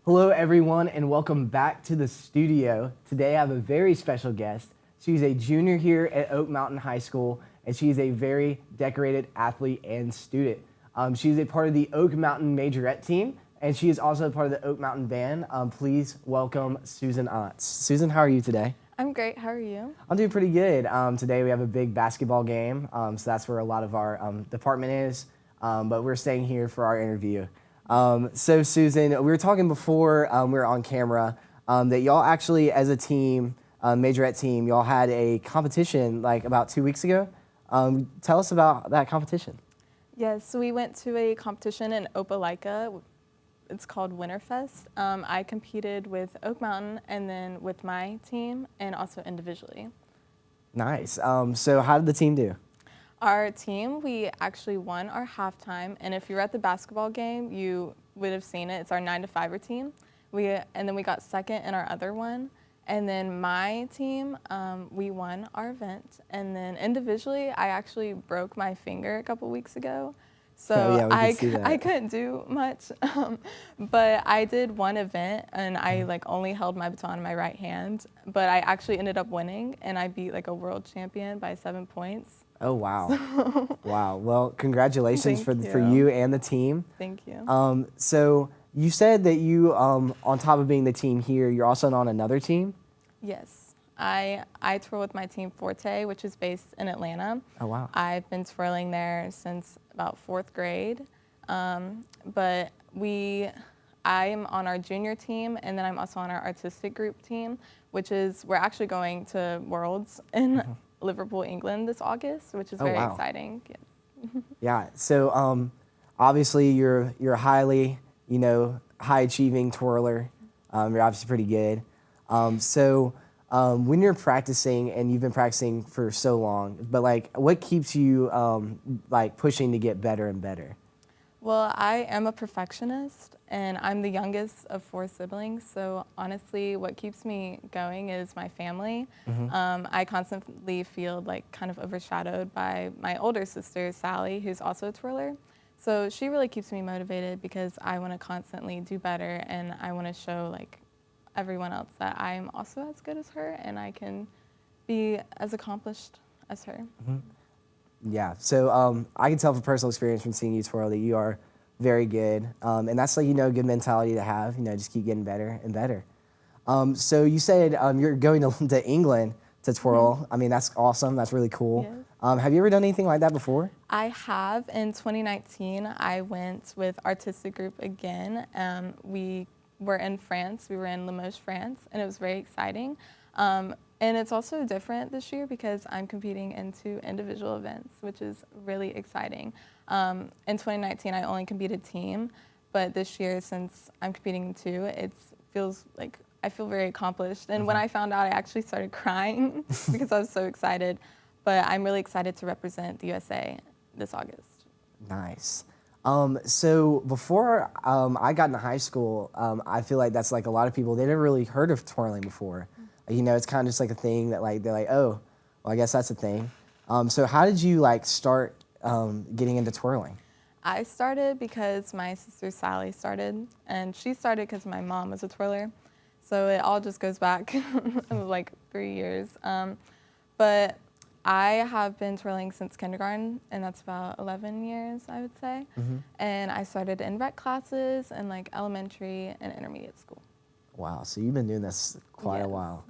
Hello, everyone, and welcome back to the studio. Today, I have a very special guest. She's a junior here at Oak Mountain High School, and she's a very decorated athlete and student. She's a part of the Oak Mountain Majorette team, and she is also a part of the Oak Mountain Band. Please welcome Susan Otts. Susan, how are you today? I'm great. How are you? I'm doing pretty good. Today, we have a big basketball game, so that's where a lot of our department is, but we're staying here for our interview. So Susan, we were talking before we were on camera that y'all actually, as a team, Majorette team, y'all had a competition like about 2 weeks ago. Tell us about that competition. Yes, so we went to a competition in Opelika. It's called Winterfest. I competed with Oak Mountain and then with my team and also individually. Nice. So how did the team do? Our team, we actually won our halftime, and if you were at the basketball game, you would have seen it. It's our 9 to 5er team. And then we got second in our other one. And then my team, we won our event. And then individually, I actually broke my finger a couple weeks ago. So yeah, we can see that. I couldn't do much, but I did one event and I only held my baton in my right hand, but I actually ended up winning and I beat a world champion by 7 points. Oh, wow. Wow. Well, congratulations for you and the team. Thank you. So you said that you, on top of being the team here, you're also on another team? Yes. I twirl with my team Forte, which is based in Atlanta. Oh, wow. I've been twirling there since about 4th grade. But I'm on our junior team, and then I'm also on our artistic group team, which is, we're actually going to Worlds in Liverpool, England this August, which is very exciting. Yeah. Yeah. So obviously you're a highly, high achieving twirler. You're obviously pretty good. When you're practicing and you've been practicing for so long, but what keeps you pushing to get better and better? Well, I am a perfectionist, and I'm the youngest of 4 siblings, so honestly, what keeps me going is my family. I constantly feel kind of overshadowed by my older sister, Sally, who's also a twirler. So she really keeps me motivated because I want to constantly do better, and I want to show everyone else that I'm also as good as her, and I can be as accomplished as her. Yeah, so I can tell from personal experience from seeing you twirl that you are very good, and that's a good mentality to have. Just keep getting better and better. So you said you're going to England to twirl. I mean, that's awesome. That's really cool. Yes. Have you ever done anything like that before? I have. In 2019, I went with artistic group again. We were in France. We were in Limoges, France, and it was very exciting. And it's also different this year because I'm competing in 2 individual events, which is really exciting. In 2019, I only competed team, but this year, since I'm competing in 2, it feels like I feel very accomplished. And when I found out, I actually started crying because I was so excited. But I'm really excited to represent the USA this August. Nice. So before I got into high school, I feel like that's a lot of people, they never really heard of twirling before. It's kind of just a thing that they're like, oh, well, I guess that's a thing. So how did you start getting into twirling? I started because my sister Sally started, and she started because my mom was a twirler. So it all just goes back 3 years. But I have been twirling since kindergarten, and that's about 11 years, I would say. And I started in rec classes in elementary and intermediate school. Wow, so you've been doing this quite a while.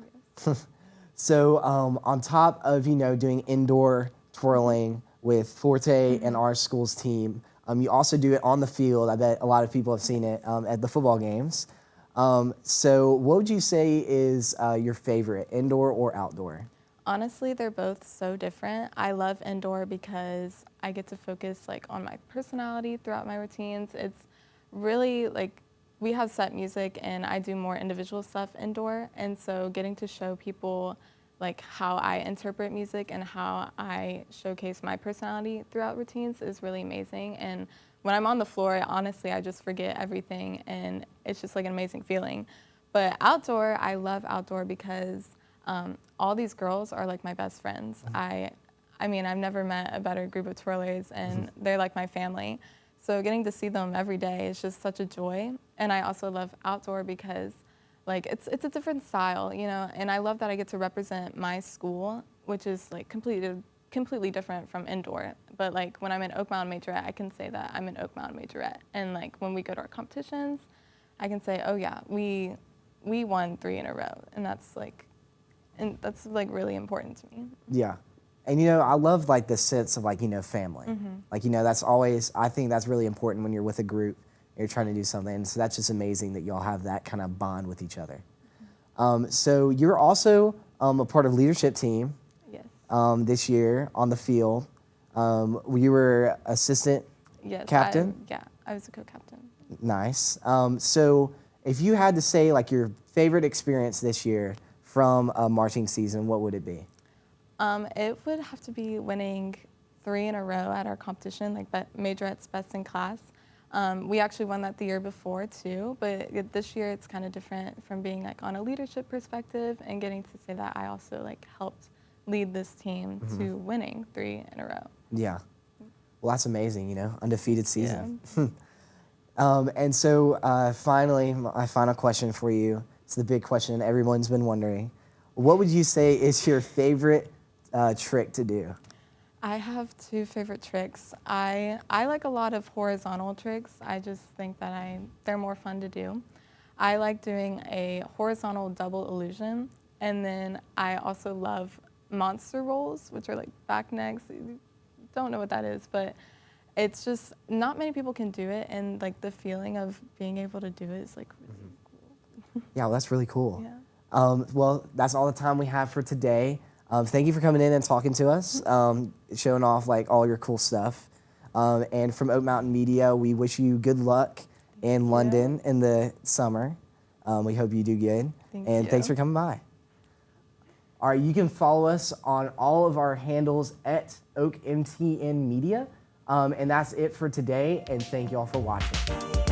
Yes. So on top of, doing indoor twirling with Forte and our school's team, you also do it on the field. I bet a lot of people have seen it at the football games. So what would you say is your favorite, indoor or outdoor? Honestly, they're both so different. I love indoor because I get to focus on my personality throughout my routines. It's really we have set music and I do more individual stuff indoor, and so getting to show people how I interpret music and how I showcase my personality throughout routines is really amazing. And when I'm on the floor, honestly, I just forget everything, and it's just an amazing feeling. But outdoor, I love outdoor because all these girls are my best friends. I mean, I've never met a better group of twirlers, and they're my family. So getting to see them every day is just such a joy. And I also love outdoor because like it's a different style, you know, and I love that I get to represent my school, which is like completely different from indoor. But like when I'm in Oak Mountain Majorette, I can say that I'm in Oak Mountain Majorette. And like when we go to our competitions, I can say, oh yeah, we won 3 in a row. And that's like really important to me. Yeah. And, you know, I love, like, the sense of, like, you know, family. Like, you know, that's always, I think that's really important when you're with a group and you're trying to do something. And so that's just amazing that y'all have that kind of bond with each other. So you're also a part of leadership team Yes. this year on the field. You were assistant Yes. captain? I was a co-captain. Nice. So if you had to say, like, your favorite experience this year from a marching season, what would it be? It would have to be winning 3 in a row at our competition, like Majorette's Best in Class. We actually won that the year before too, but this year it's kind of different from being like on a leadership perspective and getting to say that I also like helped lead this team to winning 3 in a row. Yeah. Well, that's amazing, you know, undefeated season. Yeah. And so finally, my final question for you. It's the big question everyone's been wondering. What would you say is your favorite trick to do? I have 2 favorite tricks. I like a lot of horizontal tricks. I just think that they're more fun to do. I like doing a horizontal double illusion, and then I also love monster rolls, which are like back necks. Don't know what that is, but it's just not many people can do it, and like the feeling of being able to do it is like really cool. Yeah, well, that's really cool. Yeah. Well, that's all the time we have for today. Thank you for coming in and talking to us, showing off like all your cool stuff. And from Oak Mountain Media, we wish you good luck in London in the summer. We hope you do good. And thanks for coming by. All right, you can follow us on all of our handles at OakMTN Media. And that's it for today, and thank you all for watching.